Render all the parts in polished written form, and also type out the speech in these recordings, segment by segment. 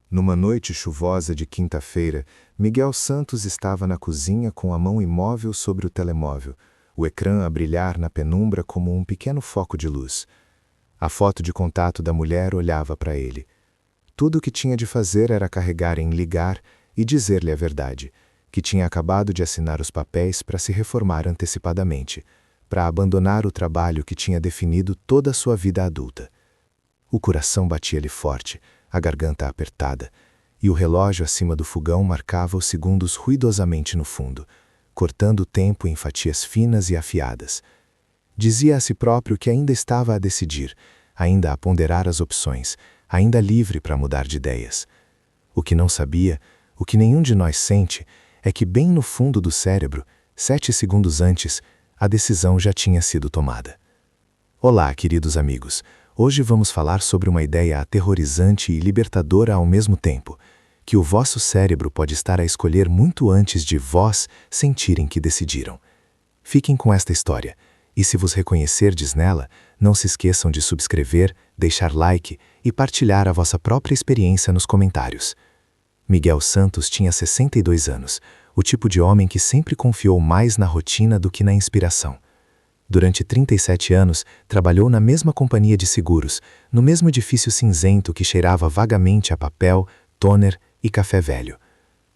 Numa noite chuvosa de quinta-feira, Miguel Santos estava na cozinha com a mão imóvel sobre o telemóvel, o ecrã a brilhar na penumbra como um pequeno foco de luz. A foto de contato da mulher olhava para ele. Tudo o que tinha de fazer era carregar em ligar e dizer-lhe a verdade, que tinha acabado de assinar os papéis para se reformar antecipadamente, para abandonar o trabalho que tinha definido toda a sua vida adulta. O coração batia-lhe forte, a garganta apertada, e o relógio acima do fogão marcava os segundos ruidosamente no fundo, cortando o tempo em fatias finas e afiadas. Dizia a si próprio que ainda estava a decidir, ainda a ponderar as opções, ainda livre para mudar de ideias. O que não sabia, o que nenhum de nós sente, é que bem no fundo do cérebro, 7 segundos antes, a decisão já tinha sido tomada. Olá, queridos amigos. Hoje vamos falar sobre uma ideia aterrorizante e libertadora ao mesmo tempo, que o vosso cérebro pode estar a escolher muito antes de vós sentirem que decidiram. Fiquem com esta história, e se vos reconhecerdes nela, não se esqueçam de subscrever, deixar like e partilhar a vossa própria experiência nos comentários. Miguel Santos tinha 62 anos, o tipo de homem que sempre confiou mais na rotina do que na inspiração. Durante 37 anos, trabalhou na mesma companhia de seguros, no mesmo edifício cinzento que cheirava vagamente a papel, toner e café velho.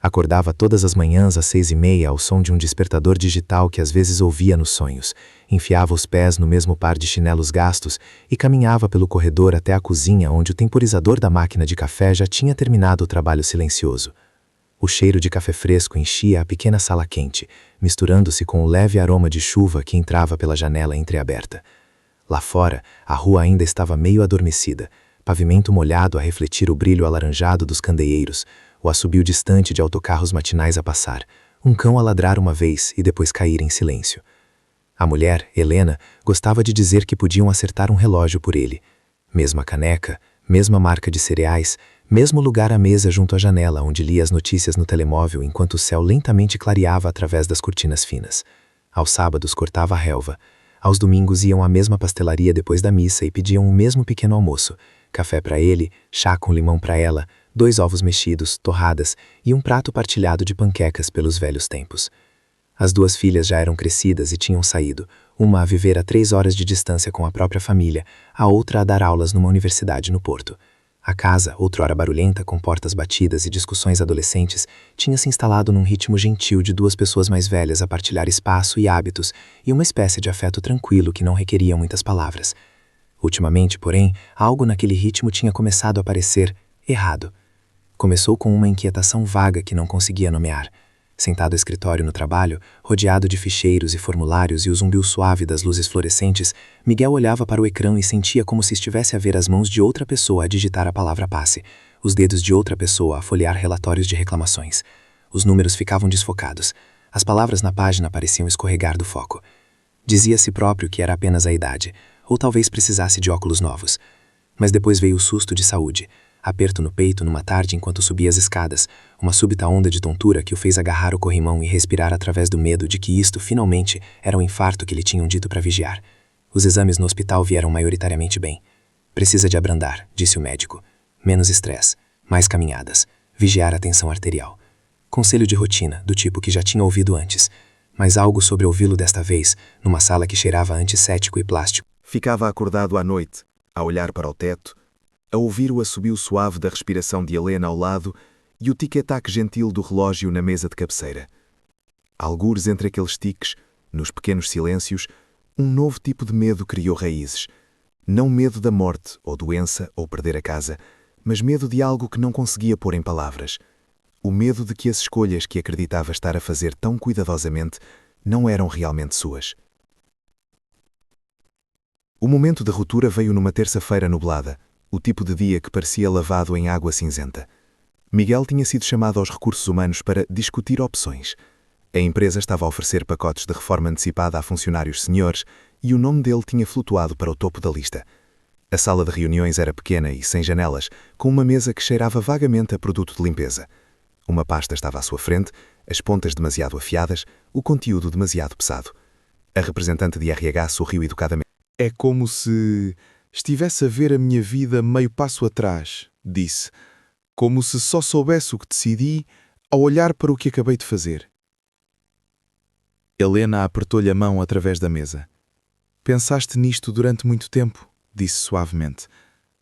Acordava todas as manhãs às 6h30 ao som de um despertador digital que às vezes ouvia nos sonhos, enfiava os pés no mesmo par de chinelos gastos e caminhava pelo corredor até a cozinha onde o temporizador da máquina de café já tinha terminado o trabalho silencioso. O cheiro de café fresco enchia a pequena sala quente, misturando-se com o leve aroma de chuva que entrava pela janela entreaberta. Lá fora, a rua ainda estava meio adormecida, pavimento molhado a refletir o brilho alaranjado dos candeeiros, o assobio distante de autocarros matinais a passar, um cão a ladrar uma vez e depois cair em silêncio. A mulher, Helena, gostava de dizer que podiam acertar um relógio por ele. Mesma caneca, mesma marca de cereais, mesmo lugar à mesa junto à janela onde lia as notícias no telemóvel enquanto o céu lentamente clareava através das cortinas finas. Aos sábados cortava a relva. Aos domingos iam à mesma pastelaria depois da missa e pediam o mesmo pequeno almoço. Café para ele, chá com limão para ela, 2 ovos mexidos, torradas e um prato partilhado de panquecas pelos velhos tempos. As 2 filhas já eram crescidas e tinham saído, uma a viver a 3 horas de distância com a própria família, a outra a dar aulas numa universidade no Porto. A casa, outrora barulhenta, com portas batidas e discussões adolescentes, tinha se instalado num ritmo gentil de 2 pessoas mais velhas a partilhar espaço e hábitos e uma espécie de afeto tranquilo que não requeria muitas palavras. Ultimamente, porém, algo naquele ritmo tinha começado a parecer errado. Começou com uma inquietação vaga que não conseguia nomear. Sentado ao escritório no trabalho, rodeado de ficheiros e formulários e o zumbido suave das luzes fluorescentes, Miguel olhava para o ecrã e sentia como se estivesse a ver as mãos de outra pessoa a digitar a palavra passe, os dedos de outra pessoa a folhear relatórios de reclamações. Os números ficavam desfocados. As palavras na página pareciam escorregar do foco. Dizia a si próprio que era apenas a idade, ou talvez precisasse de óculos novos. Mas depois veio o susto de saúde. Aperto no peito numa tarde enquanto subia as escadas, uma súbita onda de tontura que o fez agarrar o corrimão e respirar através do medo de que isto, finalmente, era o infarto que lhe tinham dito para vigiar. Os exames no hospital vieram maioritariamente bem. Precisa de abrandar, disse o médico. Menos estresse, mais caminhadas, vigiar a tensão arterial. Conselho de rotina, do tipo que já tinha ouvido antes, mas algo sobre ouvi-lo desta vez, numa sala que cheirava a antisséptico e plástico. Ficava acordado à noite, a olhar para o teto, a ouvir o assobio suave da respiração de Helena ao lado e o tic-tac gentil do relógio na mesa de cabeceira. Algures entre aqueles tiques, nos pequenos silêncios, um novo tipo de medo criou raízes. Não medo da morte, ou doença, ou perder a casa, mas medo de algo que não conseguia pôr em palavras. O medo de que as escolhas que acreditava estar a fazer tão cuidadosamente não eram realmente suas. O momento da ruptura veio numa terça-feira nublada, o tipo de dia que parecia lavado em água cinzenta. Miguel tinha sido chamado aos recursos humanos para discutir opções. A empresa estava a oferecer pacotes de reforma antecipada a funcionários seniores e o nome dele tinha flutuado para o topo da lista. A sala de reuniões era pequena e sem janelas, com uma mesa que cheirava vagamente a produto de limpeza. Uma pasta estava à sua frente, as pontas demasiado afiadas, o conteúdo demasiado pesado. A representante de RH sorriu educadamente. É como se estivesse a ver a minha vida meio passo atrás, disse. como se só soubesse o que decidi ao olhar para o que acabei de fazer. Helena apertou-lhe a mão através da mesa. Pensaste nisto durante muito tempo, disse suavemente.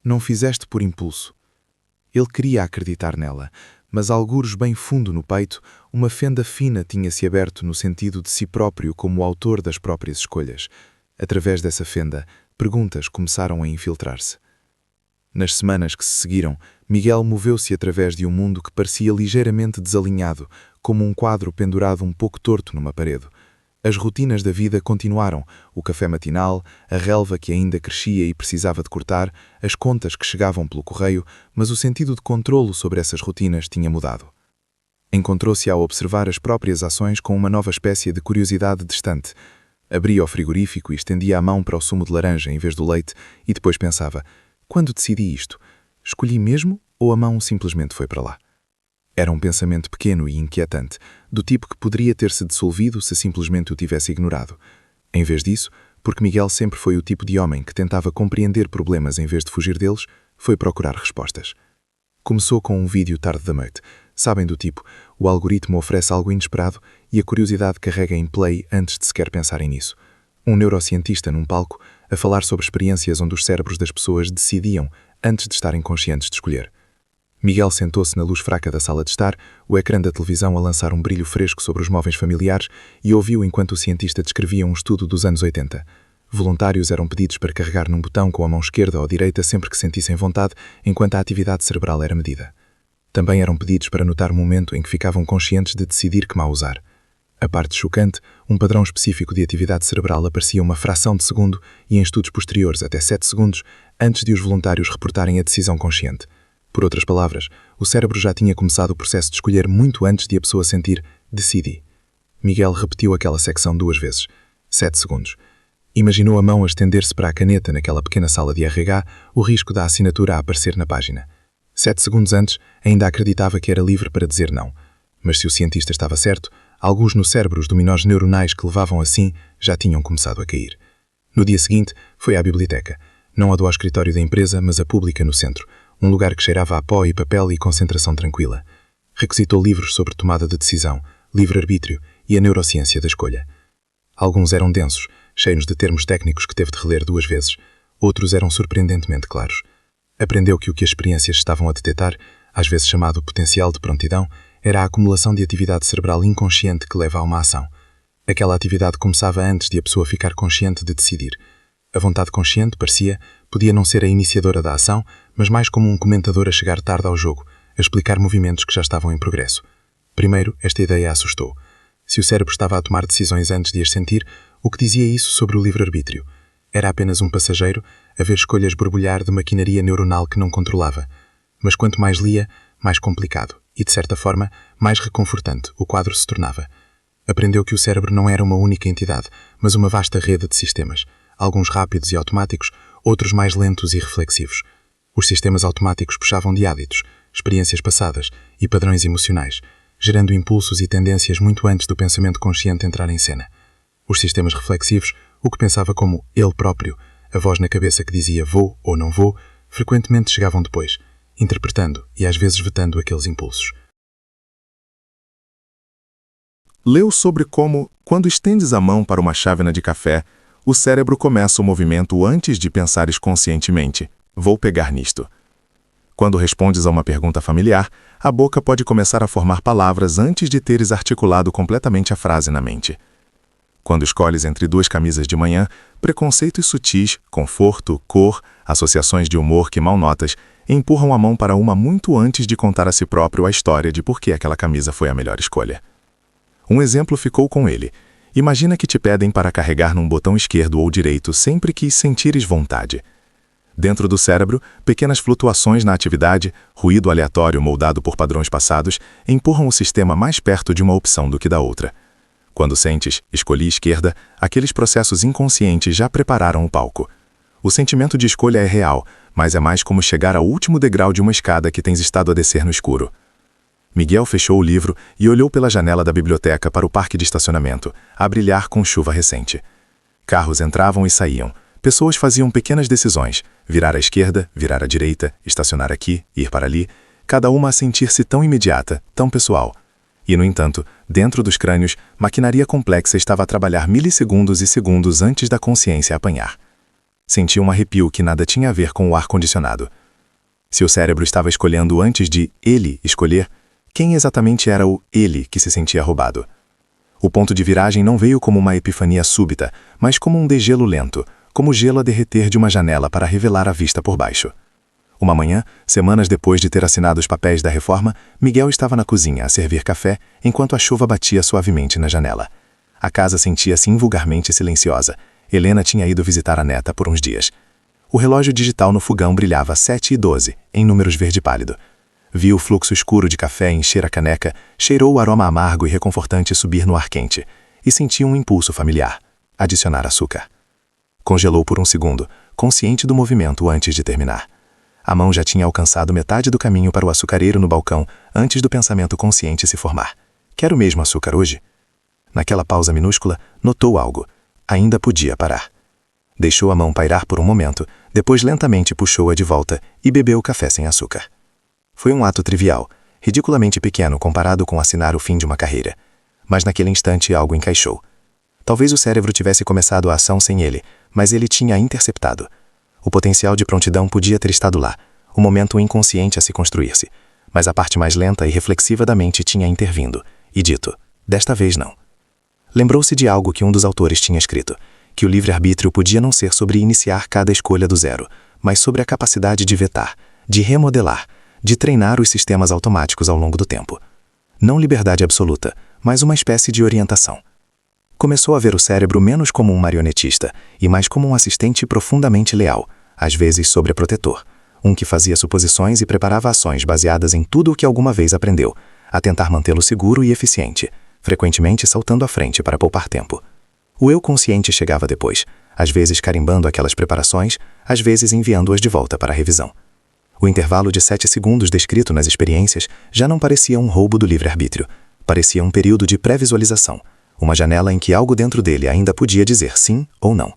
Não fizeste por impulso. Ele queria acreditar nela, mas algures bem fundo no peito, uma fenda fina tinha-se aberto no sentido de si próprio como autor das próprias escolhas. Através dessa fenda, perguntas começaram a infiltrar-se. Nas semanas que se seguiram, Miguel moveu-se através de um mundo que parecia ligeiramente desalinhado, como um quadro pendurado um pouco torto numa parede. As rotinas da vida continuaram, o café matinal, a relva que ainda crescia e precisava de cortar, as contas que chegavam pelo correio, mas o sentido de controlo sobre essas rotinas tinha mudado. Encontrou-se a observar as próprias ações com uma nova espécie de curiosidade distante. Abria o frigorífico e estendia a mão para o sumo de laranja em vez do leite e depois pensava, quando decidi isto, escolhi mesmo ou a mão simplesmente foi para lá? Era um pensamento pequeno e inquietante, do tipo que poderia ter-se dissolvido se simplesmente o tivesse ignorado. Em vez disso, porque Miguel sempre foi o tipo de homem que tentava compreender problemas em vez de fugir deles, foi procurar respostas. Começou com um vídeo tarde da noite. Sabem do tipo, o algoritmo oferece algo inesperado e a curiosidade carrega em play antes de sequer pensarem nisso. Um neurocientista num palco a falar sobre experiências onde os cérebros das pessoas decidiam antes de estarem conscientes de escolher. Miguel sentou-se na luz fraca da sala de estar, o ecrã da televisão a lançar um brilho fresco sobre os móveis familiares e ouviu enquanto o cientista descrevia um estudo dos anos 80. Voluntários eram pedidos para carregar num botão com a mão esquerda ou direita sempre que sentissem vontade, enquanto a atividade cerebral era medida. Também eram pedidos para notar o momento em que ficavam conscientes de decidir que má usar. A parte chocante, um padrão específico de atividade cerebral aparecia uma fração de segundo e em estudos posteriores até 7 segundos antes de os voluntários reportarem a decisão consciente. Por outras palavras, o cérebro já tinha começado o processo de escolher muito antes de a pessoa sentir decidi. Miguel repetiu aquela secção 2 vezes. 7 segundos. Imaginou a mão a estender-se para a caneta naquela pequena sala de RH, o risco da assinatura a aparecer na página. 7 segundos antes, ainda acreditava que era livre para dizer não. Mas se o cientista estava certo, alguns no cérebro os dominós neuronais que levavam assim já tinham começado a cair. No dia seguinte, foi à biblioteca. Não a do escritório da empresa, mas a pública no centro. Um lugar que cheirava a pó e papel e concentração tranquila. Requisitou livros sobre tomada de decisão, livre-arbítrio e a neurociência da escolha. Alguns eram densos, cheios de termos técnicos que teve de reler 2 vezes. Outros eram surpreendentemente claros. Aprendeu que o que as experiências estavam a detectar, às vezes chamado potencial de prontidão, era a acumulação de atividade cerebral inconsciente que leva a uma ação. Aquela atividade começava antes de a pessoa ficar consciente de decidir. A vontade consciente, parecia, podia não ser a iniciadora da ação, mas mais como um comentador a chegar tarde ao jogo, a explicar movimentos que já estavam em progresso. Primeiro, esta ideia a assustou. Se o cérebro estava a tomar decisões antes de as sentir, o que dizia isso sobre o livre-arbítrio? Era apenas um passageiro a ver escolhas borbulhar de maquinaria neuronal que não controlava. Mas quanto mais lia, mais complicado e, de certa forma, mais reconfortante o quadro se tornava. Aprendeu que o cérebro não era uma única entidade, mas uma vasta rede de sistemas, alguns rápidos e automáticos, outros mais lentos e reflexivos. Os sistemas automáticos puxavam de hábitos, experiências passadas e padrões emocionais, gerando impulsos e tendências muito antes do pensamento consciente entrar em cena. Os sistemas reflexivos, o que pensava como ele próprio, a voz na cabeça que dizia vou ou não vou, frequentemente chegavam depois, interpretando e às vezes vetando aqueles impulsos. Leu sobre como, quando estendes a mão para uma chávena de café, o cérebro começa o movimento antes de pensares conscientemente, vou pegar nisto. Quando respondes a uma pergunta familiar, a boca pode começar a formar palavras antes de teres articulado completamente a frase na mente. Quando escolhes entre 2 camisas de manhã, preconceitos sutis, conforto, cor, associações de humor que mal notas, empurram a mão para uma muito antes de contar a si próprio a história de por que aquela camisa foi a melhor escolha. Um exemplo ficou com ele. Imagina que te pedem para carregar num botão esquerdo ou direito sempre que sentires vontade. Dentro do cérebro, pequenas flutuações na atividade, ruído aleatório moldado por padrões passados, empurram o sistema mais perto de uma opção do que da outra. Quando sentes, escolhi esquerda, aqueles processos inconscientes já prepararam o palco. O sentimento de escolha é real, mas é mais como chegar ao último degrau de uma escada que tens estado a descer no escuro. Miguel fechou o livro e olhou pela janela da biblioteca para o parque de estacionamento, a brilhar com chuva recente. Carros entravam e saíam. Pessoas faziam pequenas decisões, virar à esquerda, virar à direita, estacionar aqui, ir para ali, cada uma a sentir-se tão imediata, tão pessoal. E, no entanto, dentro dos crânios, maquinaria complexa estava a trabalhar milissegundos e segundos antes da consciência apanhar. Sentia um arrepio que nada tinha a ver com o ar-condicionado. Se o cérebro estava escolhendo antes de ele escolher, quem exatamente era o ele que se sentia roubado? O ponto de viragem não veio como uma epifania súbita, mas como um degelo lento, como gelo a derreter de uma janela para revelar a vista por baixo. Uma manhã, semanas depois de ter assinado os papéis da reforma, Miguel estava na cozinha a servir café enquanto a chuva batia suavemente na janela. A casa sentia-se invulgarmente silenciosa. Helena tinha ido visitar a neta por uns dias. O relógio digital no fogão brilhava 7h12, em números verde pálido. Viu o fluxo escuro de café encher a caneca, cheirou o aroma amargo e reconfortante subir no ar quente, e sentiu um impulso familiar: adicionar açúcar. Congelou por um segundo, consciente do movimento antes de terminar. A mão já tinha alcançado metade do caminho para o açucareiro no balcão antes do pensamento consciente se formar. Quero mesmo açúcar hoje? Naquela pausa minúscula, notou algo. Ainda podia parar. Deixou a mão pairar por um momento, depois lentamente puxou-a de volta e bebeu o café sem açúcar. Foi um ato trivial, ridiculamente pequeno comparado com assinar o fim de uma carreira. Mas naquele instante algo encaixou. Talvez o cérebro tivesse começado a ação sem ele, mas ele tinha interceptado. O potencial de prontidão podia ter estado lá, o momento inconsciente a se construir-se, mas a parte mais lenta e reflexiva da mente tinha intervindo, e dito: desta vez não. Lembrou-se de algo que um dos autores tinha escrito, que o livre-arbítrio podia não ser sobre iniciar cada escolha do zero, mas sobre a capacidade de vetar, de remodelar, de treinar os sistemas automáticos ao longo do tempo. Não liberdade absoluta, mas uma espécie de orientação. Começou a ver o cérebro menos como um marionetista e mais como um assistente profundamente leal, às vezes sobreprotetor, um que fazia suposições e preparava ações baseadas em tudo o que alguma vez aprendeu, a tentar mantê-lo seguro e eficiente, frequentemente saltando à frente para poupar tempo. O eu consciente chegava depois, às vezes carimbando aquelas preparações, às vezes enviando-as de volta para a revisão. O intervalo de 7 segundos descrito nas experiências já não parecia um roubo do livre-arbítrio, parecia um período de pré-visualização, uma janela em que algo dentro dele ainda podia dizer sim ou não.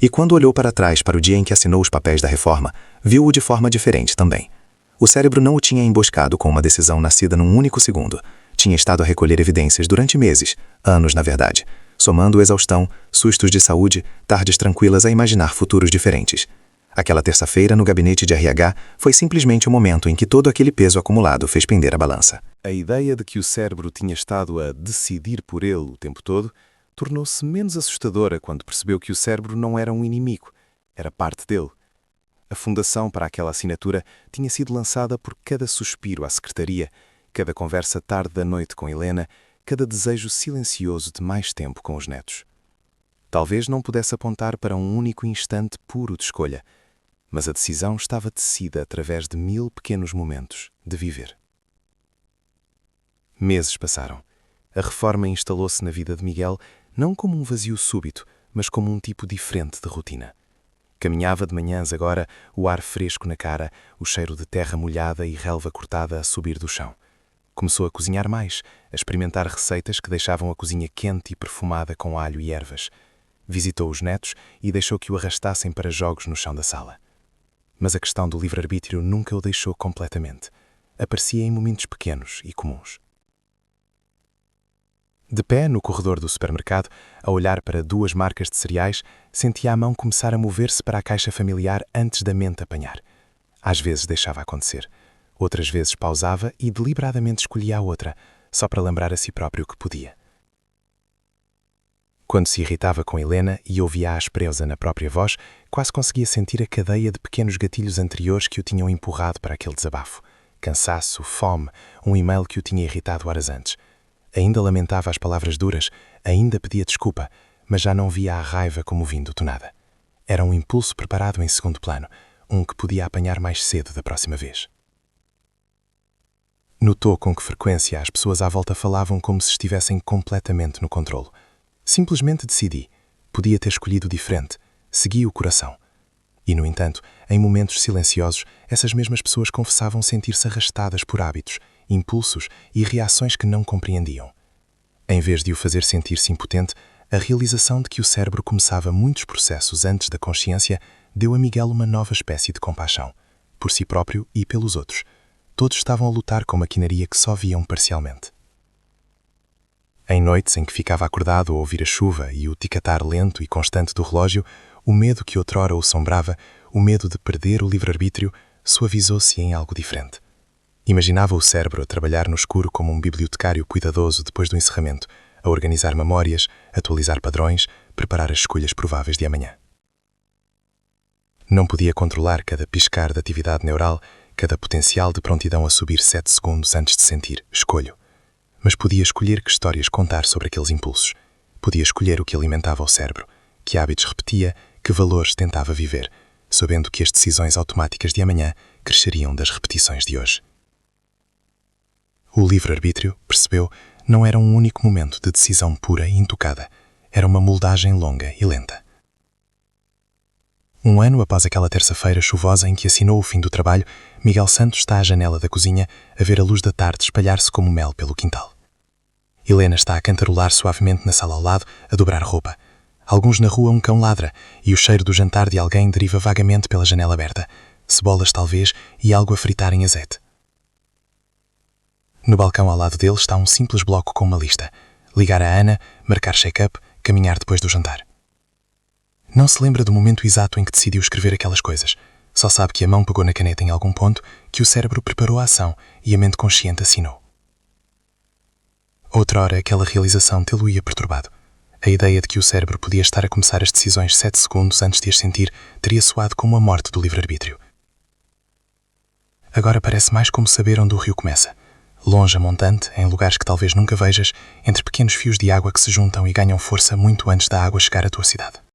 E quando olhou para trás para o dia em que assinou os papéis da reforma, viu-o de forma diferente também. O cérebro não o tinha emboscado com uma decisão nascida num único segundo. Tinha estado a recolher evidências durante meses, anos na verdade, somando exaustão, sustos de saúde, tardes tranquilas a imaginar futuros diferentes. Aquela terça-feira no gabinete de RH foi simplesmente o momento em que todo aquele peso acumulado fez pender a balança. A ideia de que o cérebro tinha estado a decidir por ele o tempo todo tornou-se menos assustadora quando percebeu que o cérebro não era um inimigo, era parte dele. A fundação para aquela assinatura tinha sido lançada por cada suspiro à secretaria, cada conversa tarde da noite com Helena, cada desejo silencioso de mais tempo com os netos. Talvez não pudesse apontar para um único instante puro de escolha, mas a decisão estava tecida através de 1000 pequenos momentos de viver. Meses passaram. A reforma instalou-se na vida de Miguel não como um vazio súbito, mas como um tipo diferente de rotina. Caminhava de manhãs agora, o ar fresco na cara, o cheiro de terra molhada e relva cortada a subir do chão. Começou a cozinhar mais, a experimentar receitas que deixavam a cozinha quente e perfumada com alho e ervas. Visitou os netos e deixou que o arrastassem para jogos no chão da sala. Mas a questão do livre-arbítrio nunca o deixou completamente. Aparecia em momentos pequenos e comuns. De pé no corredor do supermercado, a olhar para 2 marcas de cereais, sentia a mão começar a mover-se para a caixa familiar antes da mente apanhar. Às vezes deixava acontecer. Outras vezes pausava e deliberadamente escolhia a outra, só para lembrar a si próprio que podia. Quando se irritava com Helena e ouvia a aspereza na própria voz, quase conseguia sentir a cadeia de pequenos gatilhos anteriores que o tinham empurrado para aquele desabafo. Cansaço, fome, um e-mail que o tinha irritado horas antes. Ainda lamentava as palavras duras, ainda pedia desculpa, mas já não via a raiva como vindo do nada. Era um impulso preparado em segundo plano, um que podia apanhar mais cedo da próxima vez. Notou com que frequência as pessoas à volta falavam como se estivessem completamente no controlo. Simplesmente decidi. Podia ter escolhido diferente. Segui o coração. E, no entanto, em momentos silenciosos, essas mesmas pessoas confessavam sentir-se arrastadas por hábitos, impulsos e reações que não compreendiam. Em vez de o fazer sentir-se impotente, a realização de que o cérebro começava muitos processos antes da consciência deu a Miguel uma nova espécie de compaixão, por si próprio e pelos outros. todos estavam a lutar com maquinaria que só viam parcialmente. Em noites em que ficava acordado a ouvir a chuva e o ticatar lento e constante do relógio, o medo que outrora o assombrava, o medo de perder o livre-arbítrio, suavizou-se em algo diferente. Imaginava o cérebro a trabalhar no escuro como um bibliotecário cuidadoso depois do encerramento, a organizar memórias, atualizar padrões, preparar as escolhas prováveis de amanhã. Não podia controlar cada piscar de atividade neural, cada potencial de prontidão a subir 7 segundos antes de sentir escolho. Mas podia escolher que histórias contar sobre aqueles impulsos. Podia escolher o que alimentava o cérebro, que hábitos repetia, que valores tentava viver, sabendo que as decisões automáticas de amanhã cresceriam das repetições de hoje. O livre-arbítrio, percebeu, não era um único momento de decisão pura e intocada. Era uma moldagem longa e lenta. Um ano após aquela terça-feira chuvosa em que assinou o fim do trabalho, Miguel Santos está à janela da cozinha a ver a luz da tarde espalhar-se como mel pelo quintal. Helena está a cantarolar suavemente na sala ao lado, a dobrar roupa. Alguns na rua um cão ladra e o cheiro do jantar de alguém deriva vagamente pela janela aberta. Cebolas talvez e algo a fritar em azeite. No balcão ao lado dele está um simples bloco com uma lista. Ligar a Ana, marcar check-up, caminhar depois do jantar. Não se lembra do momento exato em que decidiu escrever aquelas coisas. Só sabe que a mão pegou na caneta em algum ponto, que o cérebro preparou a ação e a mente consciente assinou. Outrora, aquela realização tê-lo ia perturbado. A ideia de que o cérebro podia estar a começar as decisões 7 segundos antes de as sentir teria soado como a morte do livre-arbítrio. Agora parece mais como saber onde o rio começa. Longe a montante, em lugares que talvez nunca vejas, entre pequenos fios de água que se juntam e ganham força muito antes da água chegar à tua cidade.